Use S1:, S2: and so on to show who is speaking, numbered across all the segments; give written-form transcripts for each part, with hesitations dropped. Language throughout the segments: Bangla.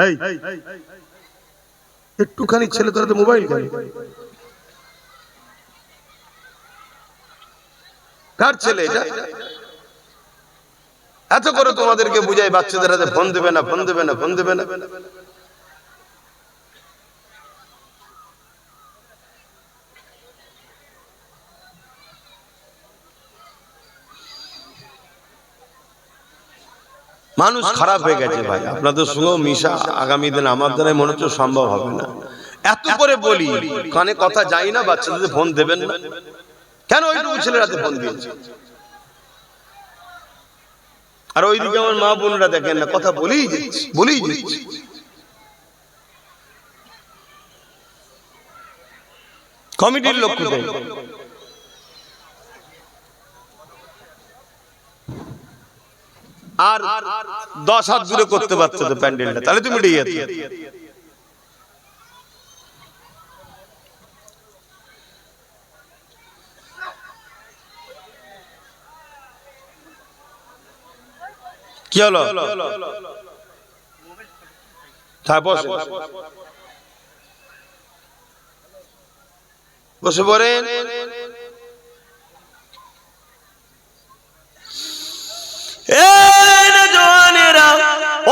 S1: এই একটুখানি ছেলে তোরা তো মোবাইল কেন? কার ছেলে এটা? এত করে তোমাদেরকে বুঝাই বাচ্চাদের হাতে ফোন দেবে না, ফোন দেবে না, ফোন দেবে না। মানুষ খারাপ হয়ে গেছে ভাই। আপনাদের সঙ্গে মিশা আগামী দিন আমার দ্বারা মনে হচ্ছে সম্ভব হবে না। এত করে বলি, কানে কথা যায় না, বাচ্চাদের ফোন দেবেন না কেন? ওইটুকু ছেলের হাতে ফোন দিয়েছে। আর ওইদিকে আমার মা বোনরা দেখেন না, কথা বলেই যাচ্ছে, বলেই যাচ্ছে। কমিটির লোক কোথায়? আর 10 হাত দূরে করতে পারছো তো প্যান্ডেলটা, তাহলে তুমি উঠে যেতে। কি হলো? বসে বসে পড়েন।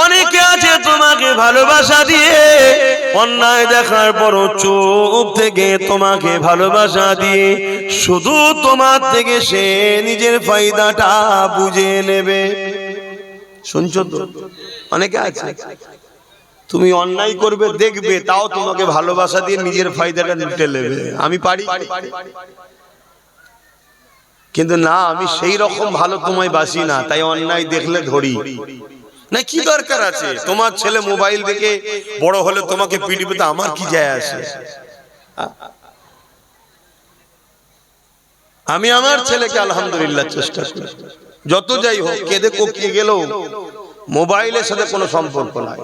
S1: অনেকে আছে তোমাকে ভালোবাসা দিয়ে, অন্যায় দেখার পর চুপ থেকে তোমাকে ভালোবাসা দিয়ে শুধু তোমার থেকে সে নিজের ফায়দাটা বুঝে নেবে। শুনছো তো? অনেকে আছে তুমি অন্যায় করবে দেখবে, তাও তোমাকে ভালোবাসা দিয়ে নিজের ফায়দাটা লুটে নেবে। আমি পারি, কিন্তু না, আমি সেই রকম ভালো তোমায় বাসি না, তাই অন্যায় দেখলে ধরি না। কি দরকার আছে? তোমার ছেলে মোবাইল দেখে বড় হলে তোমাকে পিটিবে, তো আমার কি যায় আসে? আমি আমার ছেলেকে আলহামদুলিল্লাহ চেষ্টা করি, যত যাই হোক, কেঁদে কোকিয়ে গেলেও মোবাইলের সাথে কোনো সম্পর্ক নাই।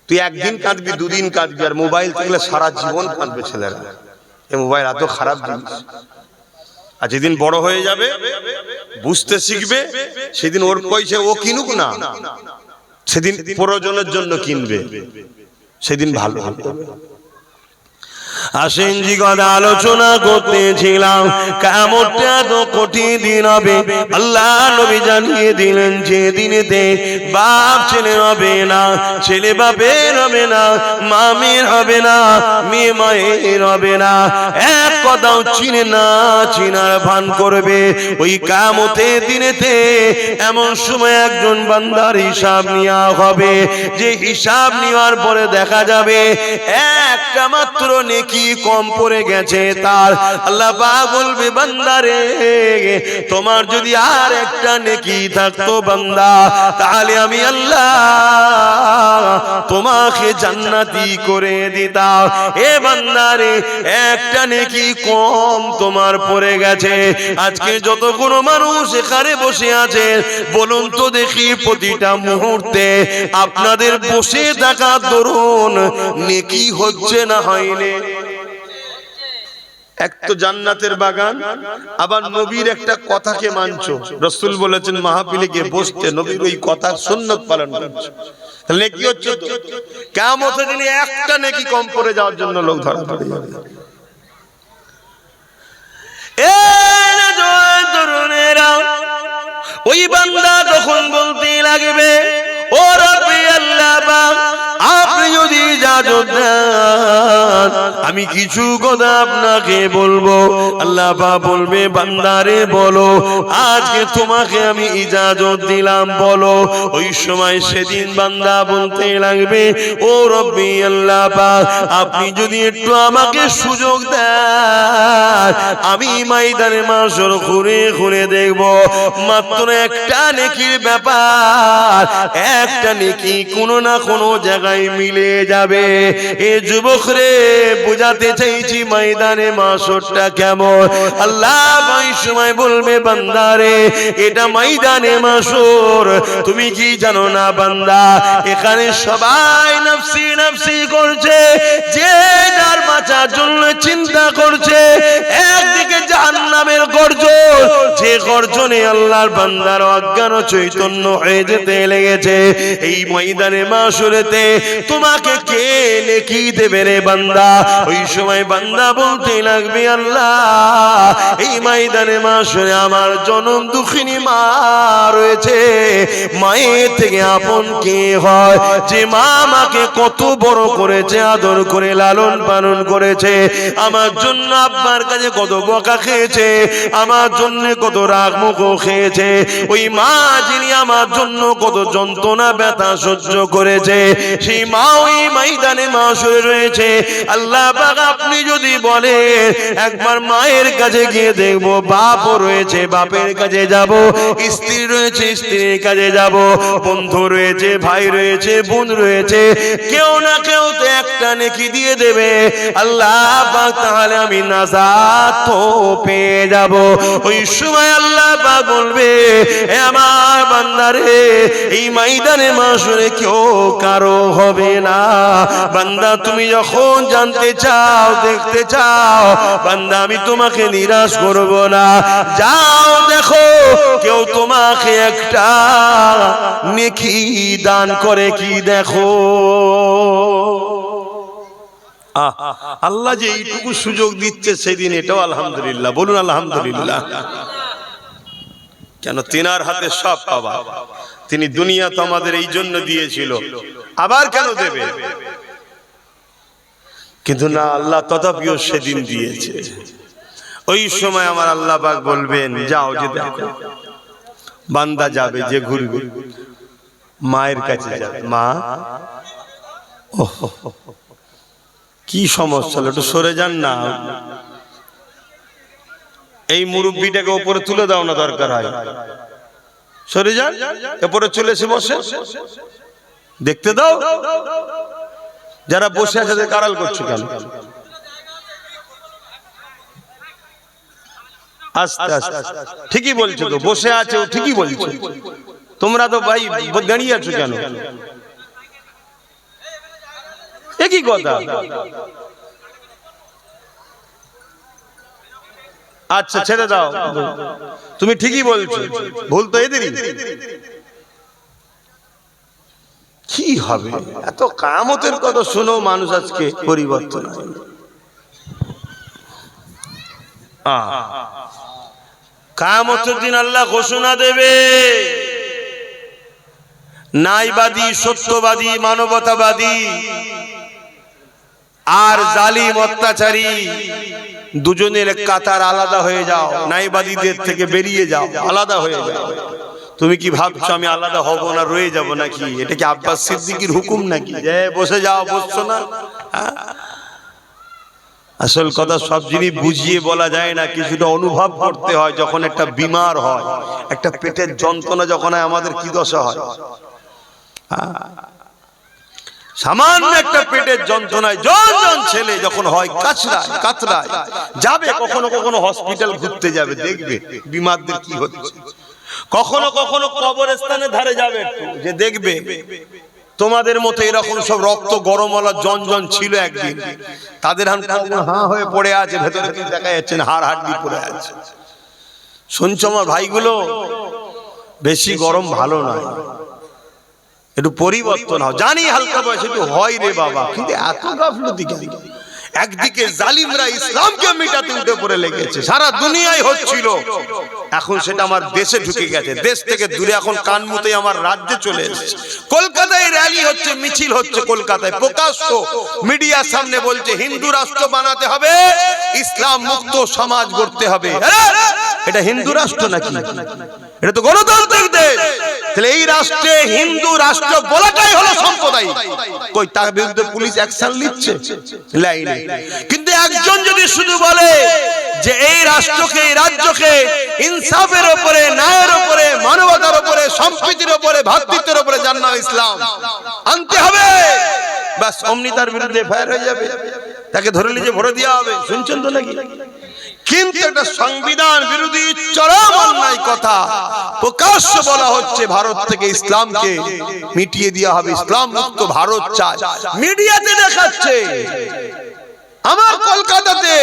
S1: তুই একদিন কাঁদবি, দুদিন কাঁদবি, আর মোবাইল থাকলে সারা জীবন কাঁদবে ছেলেরা। এই মোবাইল এত খারাপ জিনিস। আর যেদিন বড় হয়ে যাবে, বুঝতে শিখবে, সেদিন ওর পয়সা ও কিনুক না, সেদিন প্রয়োজনের জন্য কিনবে, সেদিন ভালো হবে। আসেন জি, কথা আলোচনা করতেছিলাম কিয়ামতটা তো কঠিন দিন হবে। আল্লাহ নবী জানিয়ে দিলেন যে দিনেতে বাপ ছেলে হবে না, ছেলে বাপের হবে না, মা মেয়ের হবে না, মেয়ে মায়ের হবে না। এক কথাও চিনে না চিনার ভান করবে। ওই কিয়ামতের দিনেতে এমন সময় একজন বান্দার হিসাব নেওয়া হবে, যে হিসাব নেওয়ার পরে দেখা যাবে একটা মাত্র নেকি কম পড়ে গেছে তার। আল্লাহ পাক বলবে, বান্দারে তোমার যদি আর একটা নেকি থাকতো বান্দা, তাহলে আমি আল্লাহ তোমাকে জান্নাতি করে দিতাম। এ বান্দারে একটা নেকি কম তোমার পড়ে গেছে। আজকে যত কোনো মানুষ এখানে বসে আছে, বলুন তো দেখি, প্রতিটা মুহূর্তে আপনাদের বসে থাকা দরুন নেকি হচ্ছে না হয়নি? এক তো জান্নাতের বাগান, আবার নবীর একটা কথাকে মানছো। রাসূল বলেছেন মাহফিলে গিয়ে বসতে, নবীর ওই কথা সুন্নাত পালন করছো, তাহলে নেকি হচ্ছে তো। কিয়ামতের দিনে একটা নেকি কম পড়ে যাওয়ার জন্য লোক ধরা পড়ে যাবে। ওই বান্দা তখন বলতে লাগবে, ও রব্বি আল্লাহ পাক, আপনি যদি ইজাজত দেন আমি কিছু কথা আপনাকে বলবো। আল্লাহ পাক বলবে, বান্দারে বলো, আজকে তোমাকে আমি ইজাজত দিলাম, বলো। ওই সময় সেদিন বান্দা বলতে লাগবে, ও রব্বি আল্লাহ পাক, আপনি যদি একটু আমাকে সুযোগ দেন, আমি ময়দানে মাশর ঘুরে ঘুরে দেখব, মাত্র একটা নেকির ব্যাপার, একটা নেকি কোনো না কোনো জায়গায় মিলে যাবে। এ যুবক রে, বুঝাতে চাইছি ময়দানে মাশরটা কেমন। আল্লাহ ওই সময় বলবে, বান্দারে এটা ময়দানে মাশর, তুমি কি জানো না বান্দা, এখানে সবাই নফসি নফসি করছে, যে যার বাঁচার জন্য চিন্তা করছে। একদিকে জাহান্নামের গর্জন, যে গর্জনে আল্লাহর বান্দার অজ্ঞান চৈতন্য হয়ে যেতে লেগেছে। এই ময়দানে মাশরেতে তোমাকে কে নেকি দেবে রে বান্দা? ওই সময় বান্দা বলতে লাগবে, আল্লাহ এই ময়দানে মাশরে আমার জনম দুঃখিনী মা রয়েছে, মায়ের থেকে আপন কে হয়? যে মা আমাকে কত বড় করেছে, আদর করে লালন পালন করেছে, আমার জন্য আব্বার কাছে কত বকা খেয়েছে, আমার জন্য কত রাগ মুখ খেয়েছে, ওই মা যিনি আমার জন্য কত যন্ত্রণা ব্যথা সহ্য করেছে, সেই মা ওই ময়দানে মাশরে রয়েছে। আল্লাহ পাক আপনি যদি বলেন একবার মায়ের কাছে গিয়ে দেখবো, বাপও রয়েছে বাপের কাছে যাব, স্ত্রী রয়েছে স্ত্রীর কাছে যাব, বন্ধু রয়েছে ভাই রয়েছে বোন রয়েছে, কেউ না কেউ তো একটা নেকি দিয়ে দেবে আল্লাহ পাক, তাহলে আমি নাজাত তো পেয়ে যাব। ওই সময় আল্লাহ পাক বলবে, হে আমার বান্দারে, এই ময়দানে মাশরে কেউ কারো হবে না। বান্দা তুমি যখন জানতে চাও দেখতে চাও, বান্দা আমি তোমাকে নিরাশ করব না, যাও দেখো কেউ তোমাকে একটা নেকি দান করে কি দেখো। আল্লাহ যে এইটুকু সুযোগ দিচ্ছে সেদিন, এটাও আলহামদুলিল্লাহ, বলুন আলহামদুলিল্লাহ। কেন? তিনার হাতে সব পাওয়া, তিনি দুনিয়া তো আমাদের এই জন্য দিয়েছিল, আবার কেন দেবে? কিন্তু না, আল্লাহ তথাপিও সেদিন দিয়েছে। ওই সময় আমার আল্লাহ পাক বলবেন, যাও যে দেখো, বান্দা যাবে যে ঘুরবে মায়ের কাছে যাবে, মা কি সমস্যা, একটু সরে যান না, এই মুরব্বিটাকে উপরে তুলে দাও না, দরকার হয় সরে যান, উপরে চলে এসে বসে দেখতে দাও। যারা বসে আছে তাদের কারাল করছো কেন? আস্তে আস্তে, ঠিকই বলছো তো, বসে আছে ও ঠিকই বলছো, তোমরা তো ভাই দাঁড়িয়ে আছো কেন? একই কথা। আচ্ছা ছেড়ে দাও, তুমি ঠিকই বলছো, ভুল তো এদেরই। কি হবে? এত কামতের কথা শুনো মানুষ আজকে পরিবর্তন হয়। কিয়ামতের দিন আল্লাহ ঘোষণা দেবে, ন্যায়বাদী সত্যবাদী মানবতাবাদী আর জালিম অত্যাচারী দুজনের কাতার আলাদা হয়ে যাও, ন্যায়বাদীদের থেকে বেরিয়ে যাও, আলাদা হয়ে যাও। তুমি কি ভাবছো আমি আলাদা হব না, রয়ে যাব নাকি? এটা কি আব্বাস সিদ্দিকীর হুকুম নাকি যে বসে যাও, বসছো না? আসল কথা সব জিনিস বুঝিয়ে বলা যায় না, কিছুটা অনুভব করতে হয়। যখন একটা বিমার হয়, একটা পেটের যন্ত্রণা যখন হয়, আমাদের কি দশা হয়? সামান্য একটা পেটের যন্ত্রণায় জন ছেলে যখন হয় কাতরায় যাবে, কখনো কখনো হসপিটাল ঘুরতে যাবে, দেখবে বিমারদের কি হচ্ছে। কখনো কখনো কবরস্থানের ধারে যাবে যে দেখবে তোমাদের মতো এরকম সব রক্ত গরমওয়ালা জন ছিল একদিন, তাদের হাঁ হয়ে পড়ে আছে, ভেতরে দেখা যাচ্ছে না, হাড় হাড্ডি পড়ে আছে। শুনছো আমার ভাইগুলো, বেশি গরম ভালো নয়, একটু পরিবর্তন হয়। জানি হালকা বয়সে একটু হয় রে বাবা, কিন্তু এত গাফলতি কেন? একদিকে জালিমরা ইসলামকে মিটাতে উঠে পড়ে লেগেছে, সারা দুনিয়ায় হচ্ছিল, এখন সেটা আমার দেশে ঢুকে গেছে, দেশ থেকে দূরে এখন কানমুতে আমার রাজ্যে চলে এসেছে। কলকাতায় র্যালি হচ্ছে, মিছিল হচ্ছে, কলকাতায় প্রকাশ্য মিডিয়ার সামনে বলছে হিন্দু রাষ্ট্র বানাতে হবে, ইসলাম মুক্ত সমাজ গড়তে হবে। এটা হিন্দু রাষ্ট্র নাকি? এটা তো গণতান্ত্রিক দেশ। তাহলে এই রাষ্ট্রে হিন্দু রাষ্ট্র বলাটাই হলো সাম্প্রদায়িক। কই তার বিরুদ্ধে পুলিশ অ্যাকশন নিচ্ছে? লাইনে। কিন্তু একজন যদি শুধু বলে যে এই রাষ্ট্রকে, এই রাজ্যকে ইনসাফের উপরে, ন্যায়ের উপরে, মানবতার উপরে, সম্প্রীতির উপরে, ভ্রাতৃত্বের উপরে যার নাম ইসলাম আনতে হবে, বাস অমনি তার বিরুদ্ধে ফায়ার হয়ে যাবে, তাকে ধরে নিয়ে ভরে দেওয়া হবে। শুনছেন তো নাকি? কিন্তু একটা সংবিধান বিরোধী চরম অন্যায় কথা প্রকাশ্য বলা হচ্ছে, ভারত থেকে ইসলামকে মিটিয়ে দেওয়া হবে, ইসলাম মুক্ত ভারত চায়, মিডিয়াতে দেখাচ্ছে। আমার কলকাতাতে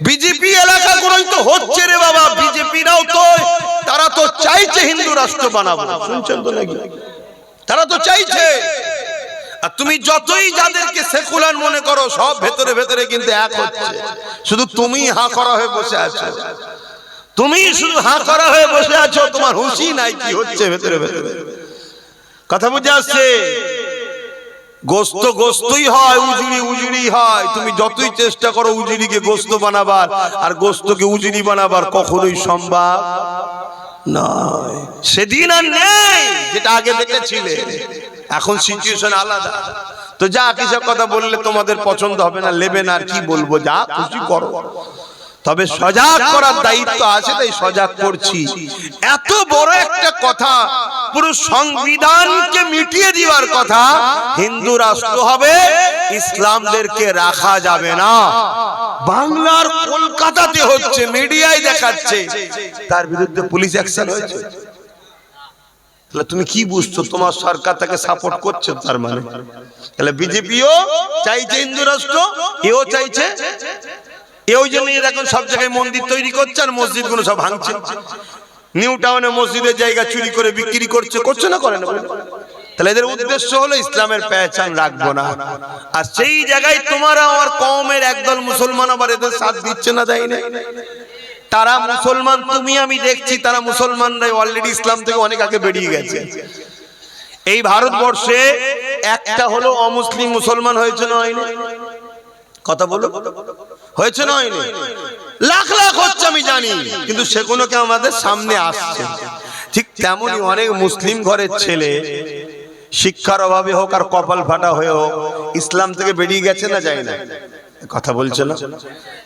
S1: বিজেপি এলাকাগুলোই তো হচ্ছে রে বাবা। বিজেপিরাও তো, তারা তো চাইছে হিন্দু রাষ্ট্র বানাবো, শুনছেন তো নাকি? তারা তো চাইছে। আর তুমি যতই যাদেরকে সেকুলার মনে করো, সব ভেতরে ভেতরে কিন্তু এক হচ্ছে। শুধু তুমি হাঁ করা হয়ে বসে আছো, তুমি শুধু হাঁ করা হয়ে বসে আছো, তোমার হুঁশই নাই কি হচ্ছে ভেতরে ভেতরে। কথা বুঝে আসছে? গোস্ত গোস্তই হয়, উজুড়ি উজুড়ি হয়। তুমি যতই চেষ্টা করো উজুড়িকে গোস্ত বানাবার আর গোস্তকে উজুড়ি বানাবার, কখনোই সম্ভব নয়। সেদিন আর নেই যেটা আগে দেখেছিলে, এখন সিচুয়েশন আলাদা। তো যা কিসব কথা বললে তোমাদের পছন্দ হবে না, নেবে না, আর কি বলবো, যা খুশি করো। তবে সজাগ করার দায়িত্ব আছে, তাই সজাগ করছি। এত বড় একটা কথা, পুরো সংবিধানকে মিটিয়ে দেওয়ার কথা, হিন্দু রাষ্ট্র হবে, ইসলামদেরকে রাখা যাবে না। বাংলার কলকাতাতে হচ্ছে, মিডিয়ায় দেখাচ্ছে, তার বিরুদ্ধে পুলিশ অ্যাকশন হয়েছে। তাহলে তুমি কি বুঝছো? তোমার সরকার তাকে সাপোর্ট করছে, তার মানে তাহলে বিজেপিও চাইছে হিন্দু রাষ্ট্র, এও চাইছে। এই জন্য এখন সব জায়গায় মন্দির তৈরি করছে আর মসজিদ গুলো সব ভাঙছে। নিউ টাউনে মসজিদের জায়গা চুরি করে বিক্রি করছে, করছে না, করে না? তাহলে এদের উদ্দেশ্য হলো ইসলামের পেহচান রাখবো না। আর সেই জায়গায় তোমার আমার কওমের একদল মুসলমান আবার এদের সাথ দিচ্ছে না, দেয় না। তারা মুসলমান, তুমি আমি দেখছি, তারা মুসলমানরা অলরেডি ইসলাম থেকে অনেক আগে বেরিয়ে গেছে। এই ভারতবর্ষে একটা হলো অমুসলিম মুসলমান হয়েছে না হয়নি? কথা বলো, হয়েছে না হয়নি? লাখ লাখ হচ্ছে আমি জানি, কিন্তু সেগুলোকে আমাদের সামনে আসছে। ঠিক তেমনি অনেক মুসলিম ঘরের ছেলে শিক্ষার অভাবে হোক আর কপাল ফাটা হয়ে হোক ইসলাম থেকে বেরিয়ে গেছে না, যায় না? কথা বলছে না?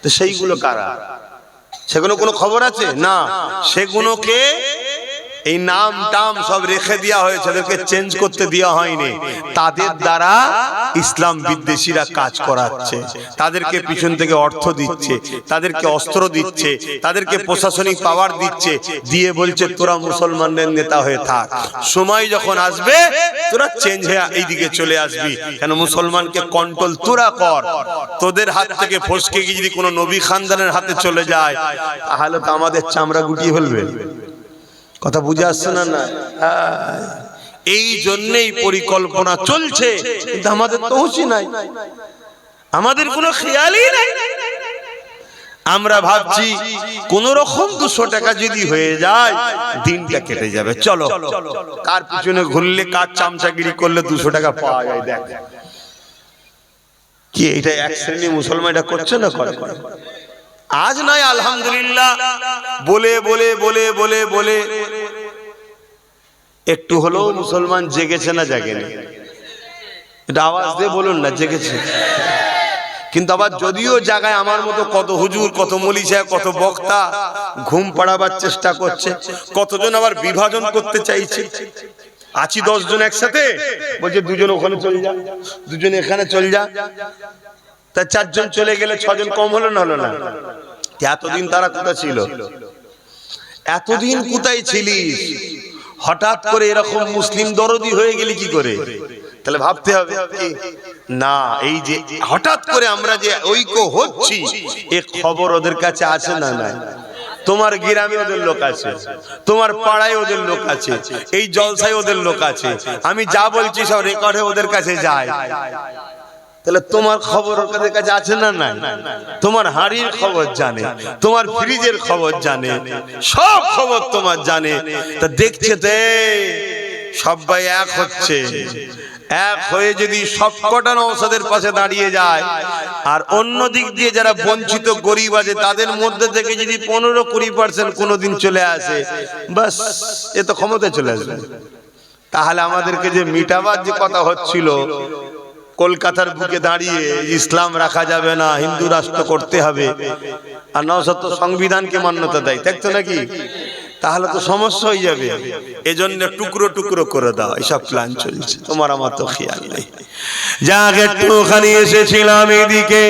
S1: তো সেইগুলো কারা? সেগুলো কোনো খবর আছে না? সেগুলোকে এই নাম টাম সব রেখে দেওয়া হয়েছে, তাদেরকে চেঞ্জ করতে দেওয়া হয়নি। তাদের দ্বারা ইসলাম বিদ্বেষীরা কাজ করাচ্ছে, তাদেরকে পিছন থেকে অর্থ দিচ্ছে, তাদেরকে অস্ত্র দিচ্ছে, তাদেরকে প্রশাসনিক পাওয়ার দিচ্ছে, দিয়ে বলছে তোরা মুসলমানদের নেতা হয়ে থাক, সময় যখন আসবে তোরা চেঞ্জ হয়ে এইদিকে চলে আসবি। কেন? মুসলমানকে কন্ট্রোল তোরা কর। তোদের হাত থেকে ফসকে গিয়ে যদি কোনো নবী খানদানের হাতে চলে যায়, তাহলে তো আমাদের চামড়া গুটিয়ে ফেলবে। কথা বুঝে আসছে না? না, এই জন্যই পরিকল্পনা চলছে, কিন্তু আমাদের তো হুঁশি নাই, আমাদের কোনো খেয়ালই নাই। আমরা ভাবছি কোন রকম 200 টাকা যদি হয়ে যায় দিনটা কেটে যাবে। চলো, কার পিছনে ঘুরলে, কার চামচাগিরি করলে 200 টাকা পাওয়া যায়। দেখ কি এটা এক শ্রেণী মুসলমান এটা করছে না? করে। আজ নয় আলহামদুলিল্লাহ বলে বলে বলে বলে বলে একটু হলেও মুসলমান জেগেছে না জাগেনি? এটা আওয়াজ দিয়ে বলুন না, জেগেছে। কিন্তু আবার যদিও জায়গায় আমার মতো কত হুজুর, কত মৌলী সাহেব, কত বক্তা ঘুম পাড়াবার চেষ্টা করছে, কতজন আবার বিভাজন করতে চাইছে। আছি 10 জন একসাথে, বলছে 2 জন ওখানে চলে যা, 2 জন এখানে চলে যা। তা 4 জন চলে গেলে 6 জন কম হলো না? হলো না? এতদিন তারা কোথায় ছিল? এতদিন কোথায় ছিলিস? হঠাৎ করে এরকম মুসলিম দরদি হয়ে গেলি কি করে? তাহলে ভাবতে হবে না, এই যে হঠাৎ করে আমরা যে ঐক্য হচ্ছি, এ খবর ওদের কাছে আছে না? নাই। তোমার গ্রামে ওদের লোক আছে, তোমার পাড়ায় ওদের লোক আছে, এই জলসায় ওদের লোক আছে, আমি যা বলছি সব রেকর্ডে ওদের কাছে যায়। তাহলে তোমার খবর ওদের কাছে আছে না? নাই। তোমার হাড়ির খবর জানে, তোমার ফ্রিজের খবর জানে, সব খবর তোমার জানে। তা দেখছে তো সবাই এক হচ্ছে, এক হয়ে যদি সবকটা নওশাদের পাশে দাঁড়িয়ে যায়, আর অন্য দিক দিয়ে যারা বঞ্চিত গরিব আছে তাদের মধ্যে থেকে যদি 15-20% কোনোদিন চলে আসে, বাস এ তো ক্ষমতায় চলে আসবে। তাহলে আমাদেরকে যে মিটাবার যে কথা হচ্ছিল কলকাতার বুকে দাঁড়িয়ে, ইসলাম রাখা যাবে না, হিন্দু রাষ্ট্র করতে হবে, আর নওশাদ তো সংবিধানকে মান্যতা দেয়, দেখতো নাকি? তাহলে তো সমস্যা হয়ে যাবে। এজন্য টুকরো টুকরো করে দাও, এসব প্ল্যান চলছে, তোমার আমার তো খেয়াল নেই। যাক, একটুখানি এসেছিলাম এদিকে,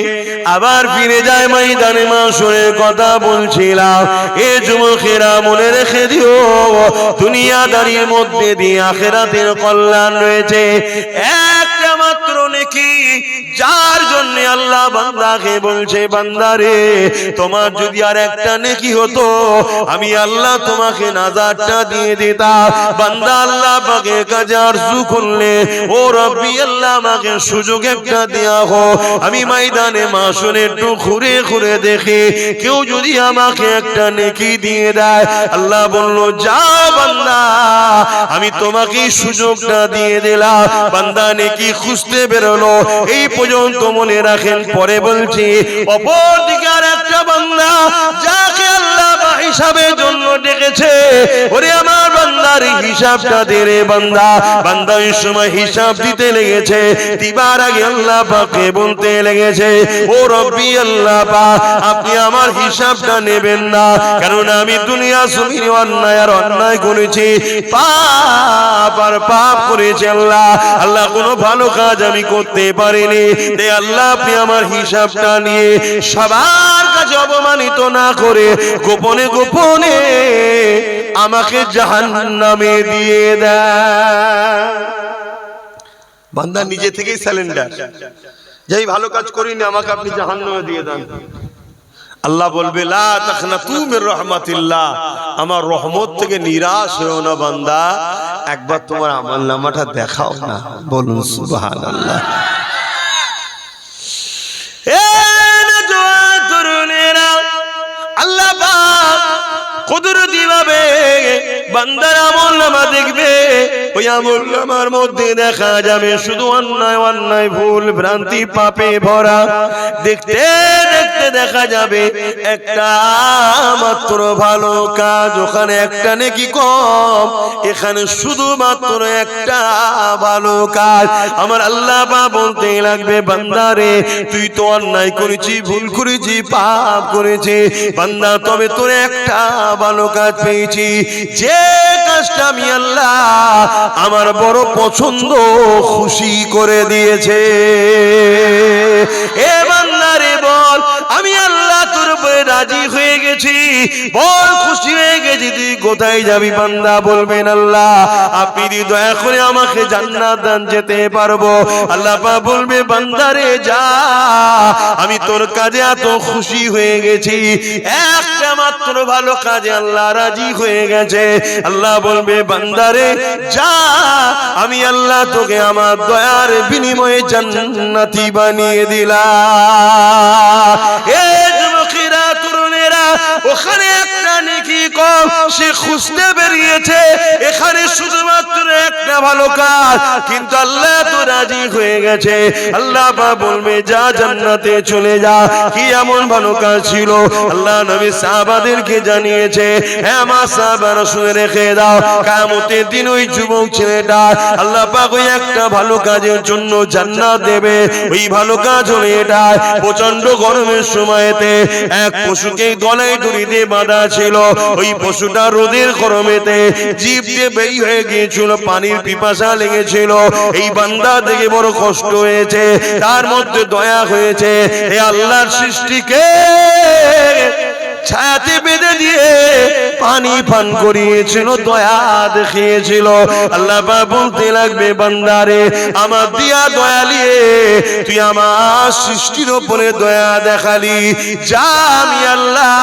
S1: আবার ফিরে যায় ময়দানে মাশরের কথা বলছিলাম। এ যুবকেরা মনে রেখে দিও, দুনিয়াদারির মধ্যে দিয়ে আখিরাতের কল্যাণ রয়েছে। একটা মাত্র নেকি, যার জন্য আল্লাহ আল্লাহ বান্দাকে বলছে, বান্দারে তোমার যদি আর একটা নেকি হতো আমি আল্লাহ তোমাকে নাজাতটা দিয়ে দিতাম। বান্দা আল্লাহ পাকের কাছে আরজু করলে, ও রব্বি আল্লাহ আমাকে সুযোগ একটা দেয়া হোক, আমি ময়দানে মাশরে একটু ঘুরে ঘুরে দেখি কেউ যদি আমাকে একটা নেকি দিয়ে দেয়। আল্লাহ বলল, যাও বান্দা আমি তোমাকে সুযোগটা দিয়ে দিলাম। বান্দা নেকি খুঁজতে বেরোলো। এই পর্যন্ত মনে রাখেন, পরে বলছি অপর দিকে আর একটা বান্দা যাকে আল্লাহ হিসাবের জন্য ডেকেছে, ওরে আমার বান্দার হিসাবটা দে রে বান্দা। বান্দা এই সময় হিসাব দিতে লেগেছে, দিবার আগে আল্লাহ পাককে বলতে লেগেছে, ও রব্বি আল্লাহ পাক আপনি আমার হিসাবটা নেবেন না, কারণ আমি দুনিয়া জমিনে অন্যায় আর অন্যায় করেছি, পাপ আর পাপ করেছি। আল্লাহ আল্লাহ কোনো ভালো কাজ আমি করতে পারিনি, তাই আল্লাহ আপনি আমার হিসাবটা নিয়ে সবার কাছে অপমানিত না করে গোপনে গোপনে আমাকে জাহান্নামে দিয়ে দেন। বান্দা নিজে থেকেই স্যালেন্ডার, যাই ভালো কাজ করিনি আমাকে আপনি জাহান্নামে দিয়ে দেন। আল্লাহ বলবে, লা তাখনাতু মির রাহমাতিল্লাহ, আমার রহমত থেকে নিরাশ হও না বান্দা, একবার তোমার আমলনামাটা দেখাও না। বলুন সুবহানাল্লাহ। এ নওজোয়ান তরুণেরা, আল্লাহ পাক কুদরতি ভাবে বান্দার আমলনামা দেখবে। ওই আমলনামার মধ্যে দেখা যাবে শুধু অন্যায় অন্যায় ভুল ভ্রান্তি পাপে ভরা। দেখতে দেখতে দেখা যাবে একটা মাত্র ভালো কাজ, ওখানে একটা নেকি কম, এখানে শুধুমাত্র একটা ভালো কাজ। আমার আল্লাহ পাক বলতে লাগবে, বান্দারে তুই তো অন্যায় করেছি, ভুল করেছি, পাপ করেছি বান্দা, তবে তোর একটা ভালো কাজ পেয়েছি, যে কাজটা আমি আল্লাহ আমার বড় পছন্দ খুশি করে দিয়েছে। এ বান্দারে বল, আমি আল্লাহ তোর উপরে রাজি হয়ে গেছি, বল খুশি হয়ে গেছি, তুই কোথায় যাবি? বান্দা বলবেন, আল্লাহ আপনি যদি দয়া করে আমাকে জান্নাত দান, যেতে পারবো। আল্লাহ পাক বলবে, বান্দারে যা, আমি তোর কাজে এত খুশি হয়ে গেছি, একটা মাত্র ভালো কাজে আল্লাহ রাজি হয়ে গেছে। আল্লাহ বলবে, বান্দারে যা, আমি আল্লাহ তোকে আমার দয়ার বিনিময়ে জান্নাতি বানিয়ে দিলাম। এ যুবকেরা তরুণেরা, ওখানে একটা নেকি কম, সে খুঁজতে বেরিয়েছে, এখানে শুধুমাত্র একটা ভালো কাজ, কিন্তু আল্লাহ তো রাজি হয়ে গেছে। আল্লাহ পাক বলবে, যা জান্নাতে চলে যা। কি এমন ভালো কাজ ছিল? আল্লাহ নবী সাহাবাদেরকে জানিয়েছে, হ্যাঁ আমার সাহাবারা শুনে রেখে দাও, কিয়ামতের দিন ওই যুবক ছেলেটা আল্লাহ পাক ওই একটা ভালো কাজের জন্য জান্নাত দেবে। ওই ভালো কাজ হলো এটা, প্রচন্ড গরমের সময়তে এক পশুকে গলায় দড়ি দিয়ে বাঁধা ছিল। ওই পশুটা রোদের গরমেতে জিভ দিয়ে বেরিয়ে হয়ে গিয়েছিল, পানির পিপাসা লেগেছিল। এই বান্দা দেখে বড় কষ্ট হয়েছে, তার মধ্যে দয়া হয়েছে। হে আল্লাহর সৃষ্টিকে ছায়াতে বেঁধে দিয়ে পানি পান করিয়েছিল, দয়া দেখিয়েছিল। আল্লাহ পাক বলতে লাগবে, বান্দারে আমার দিয়া দয়া নিয়ে তুই আমার সৃষ্টির উপরে দয়া দেখালি, যা আমি আল্লাহ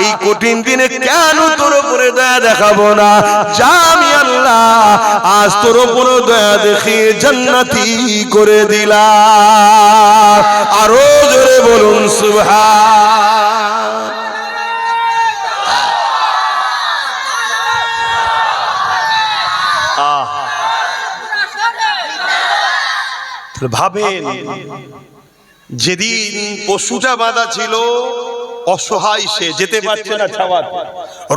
S1: এই কঠিন দিনে কেন তোর উপরে দয়া দেখাবো না? যা আমি আল্লাহ আজ তোর উপরে দয়া দেখিয়ে জান্নাতি করে দিলাম। আরো জোরে বলুন সুবহান। ভাবেন, যেদিন পশুটা বাঁধা ছিল, অসহায়, সে যেতে পারছে না,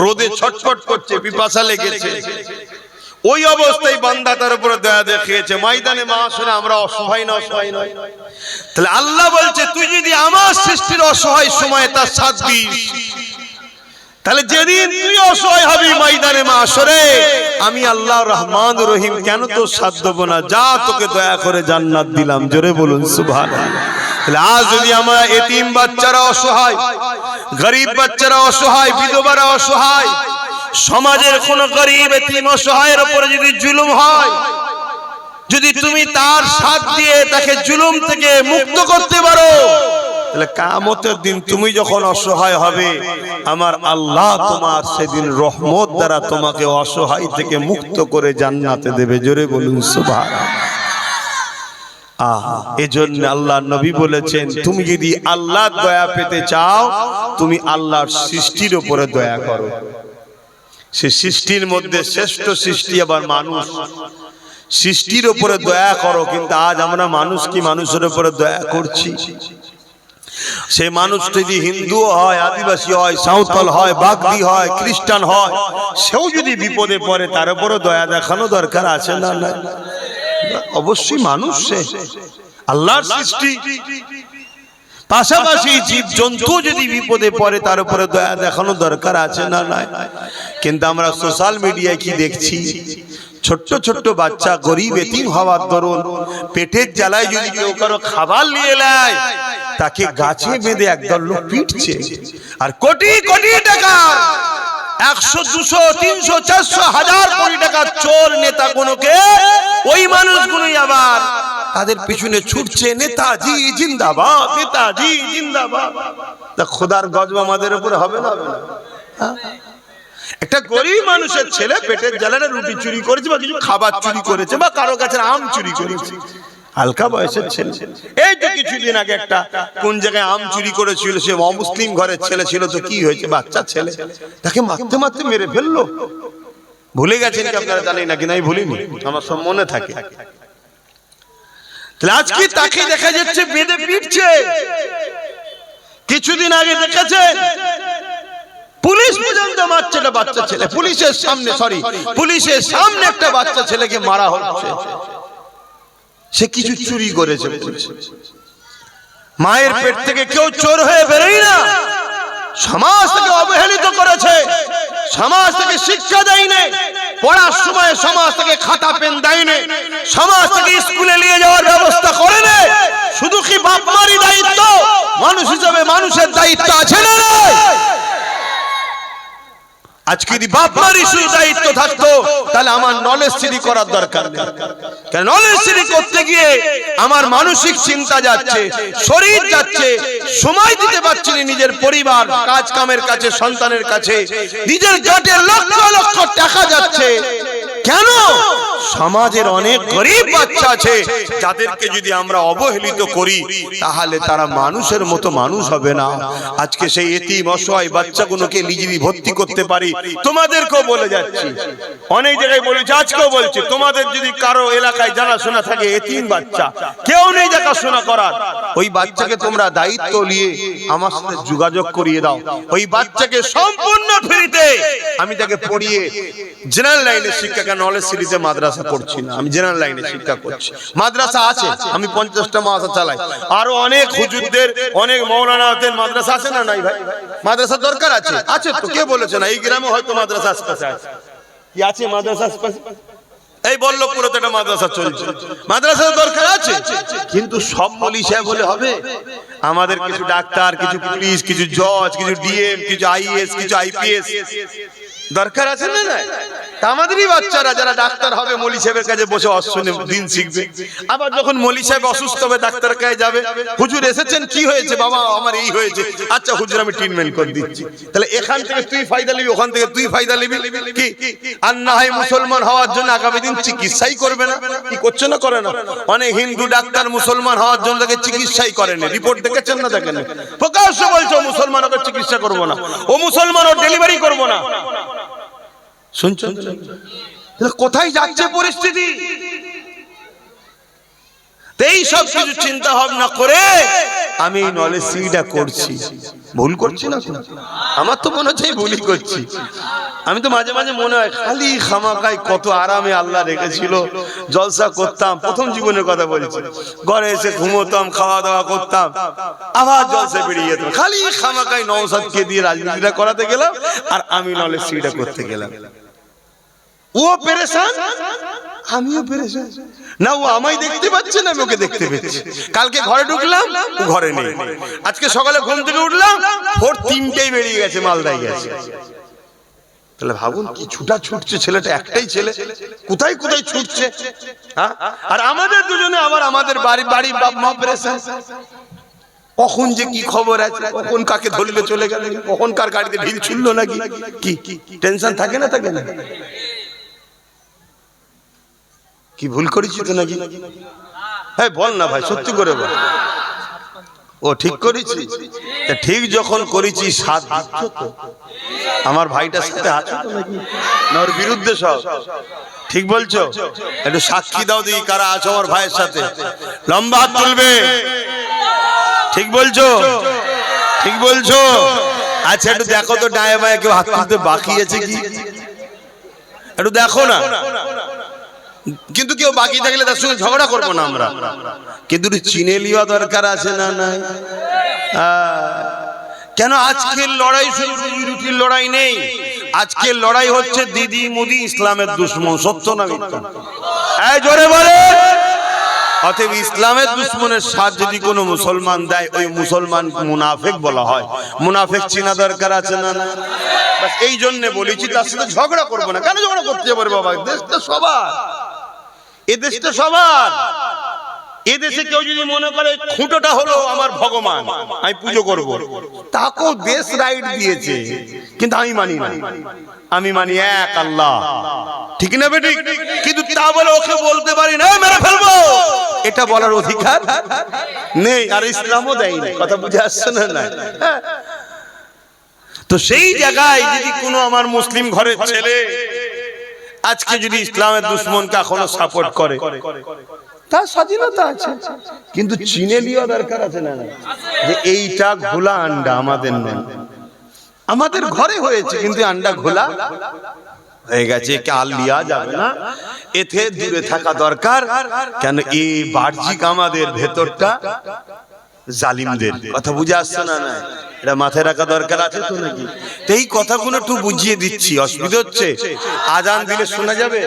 S1: রোদে ছটফট করছে, পিপাসা লেগেছে, ওই অবস্থায় বান্দা তার উপরে দয়া দেখিয়েছে। ময়দানে মাহশরে আমরা অসহায় না, অসহায় নয়? তাহলে আল্লাহ বলছে, তুই যদি আমার সৃষ্টির অসহায় সময় তার সাথ দিস, তাহলে যেদিন তুই অসহায় হবি ময়দানে মাহশরে, আমি আল্লাহ রহমান রহিম কেন তোর সাথ দেব না? যা, তোকে দয়া করে জান্নাত দিলাম। জোরে বলুন সুবহানাল্লাহ। তাহলে আজ যদি আমরা এতিম বাচ্চারা অসহায়, গরিব বাচ্চারা অসহায়, বিধবারা অসহায়, সমাজের কোন গরিব এতিম অসহায়ের উপরে যদি জুলুম হয়, যদি তুমি তার সাথ দিয়ে তাকে জুলুম থেকে মুক্ত করতে পারো, তাহলে কিয়ামতের দিন তুমি যখন অসহায় হবে, আমার আল্লাহ তোমার সেদিন রহমত দ্বারা তোমাকে অসহায় থেকে মুক্ত করে জান্নাতে দেবে। জোরে বলুন সুবহানাল্লাহ। এজন্য আল্লাহ নবী বলেছেন, তুমি যদি আল্লাহর দয়া পেতে চাও, তুমি আল্লাহর সৃষ্টির উপরে দয়া করো। সে সৃষ্টির মধ্যে শ্রেষ্ঠ সৃষ্টি আবার মানুষ। সৃষ্টির উপরে দয়া করো। কিন্তু আজ আমরা মানুষ কি মানুষের উপরে দয়া করছি? সে মানুষ যদি হিন্দু হয়, আদিবাসী হয়, সাঁওতাল হয়, বাগদি হয়, খ্রিস্টান হয়, সেও যদি বিপদে পড়ে তার উপরে দয়া দেখানো দরকার আছে না? না, অবশ্যই মানুষ সে আল্লাহর সৃষ্টি। পাশাপাশি জীব জন্তু যদি বিপদে পড়ে তার উপরে দয়া দেখানো দরকার আছে না? নাই। কিন্তু আমরা সোশ্যাল মিডিয়ায় কি দেখছি, ছোট্ট ছোট্ট বাচ্চা গরিব এতিম হওয়ার দরুন পেটের জ্বালায় যদি কেউ কারো খাবার নিয়ে নেয়, তাকে গাছে বেঁধে একদল লোক পিটছে। আর কোটি কোটি টাকা, 100, 200, 300, 400, 1000 কোটি টাকার চোর নেতাগুলোকে ওই মানুষগুলোই আবার তাদের পিছনে ছুটছে, নেতাজি জিন্দাবাদ, নেতাজি জিন্দাবাদ। তা খোদার গজব আমাদের উপরে হবে না? একটা গরিব মানুষের ছেলে পেটের জ্বালায় রুটি চুরি করেছে বা কিছু খাবার চুরি করেছে বা কারো কাছে আম চুরি করেছে, হালকা বয়সের ছেলে। এই তো কিছুদিন আগে একটা কোন জায়গায় আম চুরি করেছিল, সে অমুসলিম ঘরের ছেলে ছিল, তো কি হয়েছে, বাচ্চা ছেলে, তাকে মারতে মারতে মেরে ফেললো। ভুলে গেছেন কি আপনারা? জানি না, কিন্তু আমি ভুলিনি, আমার সব মনে থাকে। আজকে তাকে দেখা যাচ্ছে বেঁধে পিটছে। কিছুদিন আগে দেখেছেন পুলিশ পর্যন্ত মারছে একটা বাচ্চা ছেলে, পুলিশের সামনে, পুলিশের সামনে একটা বাচ্চা ছেলেকে মারা হচ্ছে। সে কিছু চুরি করেছে। মায়ের পেট থেকে কেউ চোর হয়ে বেরোয় না। সমাজ থেকে অবহেলিত করেছে, সমাজ থেকে শিক্ষা দেয়নি, পড়ার সময় সমাজ থেকে খাতা পেন দেয়নি, সমাজ থেকে স্কুলে নিয়ে যাওয়ার ব্যবস্থা করেনি। শুধু কি বাপ মারই দায়িত্ব? মানুষ হিসেবে মানুষের দায়িত্ব আছে না? আজকে যদি বাপ মারই শুধু দায়িত্ব থাকতো, তাহলে আমার নলেজ সিটি করার দরকার নেই। কারণ নলেজ সিটি করতে গিয়ে আমার মানসিক চিন্তা যাচ্ছে, শরীর যাচ্ছে, সময় দিতে পারছি না নিজের পরিবার, কাজ কামের কাছে, সন্তানের কাছে, নিজের জটের লক্ষ লক্ষ টাকা যাচ্ছে। কেন? সমাজের অনেক গরিব বাচ্চা আছে যাদেরকে যদি আমরা অবহেলিত করি, তাহলে তারা মানুষের মতো মানুষ হবে না। আজকে সেই এতিম অসহায় বাচ্চাগুলোকে নিজেরই ভর্তি করতে পারি। তোমাদেরকেও বলে যাচ্ছি, অনেক জায়গায় বলেছি, আজকেও বলছি, তোমাদের যদি কারো এলাকায় জানাশোনা থাকে এতিম বাচ্চা, কেউ নেই দেখাশোনা করার, ওই বাচ্চাকে তোমরা দায়িত্ব নিয়ে আমার সাথে যোগাযোগ করিয়ে দাও। ওই বাচ্চাকে সম্পূর্ণ ফ্রিতে আমি তাকে পড়িয়ে জেনারেল লাইনের শিক্ষা, নলেজ সিটিতে মাদ্রাসা পড়ছি না, আমি জেনারেল লাইনে শিক্ষা করছি। মাদ্রাসা আছে, আমি 50টা মাদ্রাসা চালাই। আরো অনেক হুজুরদের, অনেক মৌলানাদের মাদ্রাসা আছে না? নাই ভাই, মাদ্রাসা দরকার আছে। আছে তো, কে বলেছে না? এই গ্রামে হয়তো মাদ্রাসা আশপাশে আছে। কি আছে মাদ্রাসা আশপাশে? এই বল্লভপুরে একটা মাদ্রাসা চলছে, মাদ্রাসার দরকার আছে। কিন্তু সব মৌলভী সাহেব বলে হবে? আমাদের কিছু ডাক্তার, কিছু পুলিশ, কিছু জজ, কিছু ডিএম, কিছু আইএস, কিছু আইপিএস দরকার আছে না? না, আমাদেরই বাচ্চারা যারা ডাক্তার হবে মৌলভী সাহেবের কাছে বসে অশ্বনে দিন শিখবে। আবার যখন মৌলভী সাহেব অসুস্থ হবে ডাক্তারের কাছে যাবে, হুজুর এসেছেন, কি হয়েছে বাবা? আমার এই হয়েছে। আচ্ছা হুজুর আমি ট্রিটমেন্ট করে দিচ্ছি। তাহলে এখান থেকে তুই ফায়দা নিবি, ওখান থেকে তুই ফায়দা নিবি। কি আর না হয় মুসলমান হওয়ার জন্য আগামী দিন চিকিৎসাই করবে না? কি করছে না? করে না? অনেক হিন্দু ডাক্তার মুসলমান হওয়ার জন্য তাকে চিকিৎসাই করেন। রিপোর্ট দেখেছেন না? দেখেন, প্রকাশ্য বলছে ও মুসলমান, ওকে চিকিৎসা করবো না, ও মুসলমান, ও ডেলিভারি করবো না। শুনছেন কোথায় যাচ্ছে পরিস্থিতি? এই সব কিছু চিন্তা ভাবনা করে আমি এই নলেজ সিটিটা করছি। ভুল করছি না? আমার তো মনে হচ্ছে ভুলই করছি। আমি তো মাঝে মাঝে মনে হয় খালি খামাকায় কত আরামে আল্লাহ রেখেছিল, জলসা করতাম। প্রথম জীবনের কথা বলছি, ঘরে এসে ঘুমোতাম, খাওয়া দাওয়া করতাম, আবার জলসা বেরিয়ে যেতাম। খালি খামাকায় নওশাদকে দিয়ে রাজনীতিটা করাতে গেলাম, আর আমি নলেজ সিটিটা করতে গেলাম। ও পেরেশান, আমিও পেরেশান। না ও আমায় দেখতে পাচ্ছে না, আমি ওকে দেখতে পেয়েছি। কালকে ঘরে ঢুকলাম, ও ঘরে নেই। আজকে সকালে ঘুম থেকে উঠলাম, ভোর 3টেই বেরিয়ে গেছে, মালদায় গেছে। তাহলে ভাবুন কি ছুটা ছুটছে ছেলেটা, একটাই ছেলে, কোথায় কোথায় ছুটছে। হ্যাঁ, আর আমাদের দুজনে আবার আমাদের বাড়ি বাড়ি বাপ মা প্রেসার, কখন যে কি খবর আছে, কখন কাকে ধরলে চলে গেল, কখন কার গাড়িতে ঢিল ছুড়লো নাকি, কি টেনশন থাকে না, থাকে না? কি ভুল করেছি তো নাকি? হ্যাঁ বল না ভাই, সত্যি করে বল। ও ঠিক করেছি, ঠিক যখন করেছি সাথ দিচ্ছ তো? আমার ভাইটার সাথে আছো তো নাকি, না ওর বিরুদ্ধে সব? ঠিক বলছো? একটু সাক্ষী দাও দেখি কারা আছো আমার ভাইয়ের সাথে, লম্বা হাত তুলবে। ঠিক বলছো? ঠিক বলছো? আচ্ছা একটু দেখো তো ডায়ে বায়ে কেউ হাত তুলতে বাকি আছে কি, একটু দেখো না। কিন্তু কেউ বাকি থাকলে তার সঙ্গে ঝগড়া করবো না আমরা, কিন্তু চিনে লিওয়া দরকার আছে না নাই? কেন আজকের লড়াই শুধু রুটির লড়াই নেই, আজকের লড়াই হচ্ছে দিদি মুদি ইসলামের দুশ্মন। সত্য না মিথ্যা? এই জোরে বলে। অতএব ইসলামের দুশ্মনের সাথ যদি কোনো মুসলমান দেয়, ওই মুসলমান মুনাফিক বলা হয়। মুনাফিক চিনা দরকার আছে না না? এই জন্য বলেছি তার সাথে ঝগড়া করবো না। কেন ঝগড়া করতে যাবো বাবা? দেশটা সবার, এ দেশটা সবার। এদেশে কেউ যদি মনে করে খুঁটোটা হলো আমার ভগবান, আমি পুজো করব, তাকেও দেশ রাইট দিয়েছে, কিন্তু আমি মানি না। আমি মানি এক আল্লাহ, ঠিক না বেটি? কিন্তু তা বলে ওকে বলতে পারি না মেরে ফেলবো, এটা বলার অধিকার নেই, আর ইসলামও দেয় না। কথা বুঝে আসছে না? না। তো সেই জায়গায় যদি কোনো আমার মুসলিম ঘরের ছেলে আজকে যদি ইসলামের দুশ্মনকে এখনো সাপোর্ট করে, তার স্বাধীনতা আছে, কিন্তু চিনে লিওয়া দরকার আছে না যে এইটা ঘোলা আন্ডা আমাদের নয়, আমাদের ঘরে হয়েছে কিন্তু আন্ডা ঘোলা হয়ে গেছে, কাল লিয়া যাবে না, এতে দূরে থাকা দরকার। কেন এই বাহ্যিক আমাদের ভেতরটা জালিমদের। কথা বুঝে আসছে না? না, এটা মাথায় রাখা দরকার আছে তো নাকি? এই কথাগুলো একটু বুঝিয়ে দিচ্ছি, অসুবিধা হচ্ছে? আজান দিলে শোনা যাবে?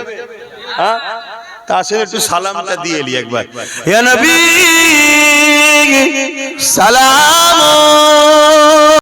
S1: হ্যাঁ, তাছাড়া একটু সালামটা দিয়ে এলি একবার। ইয়া নবী সালাম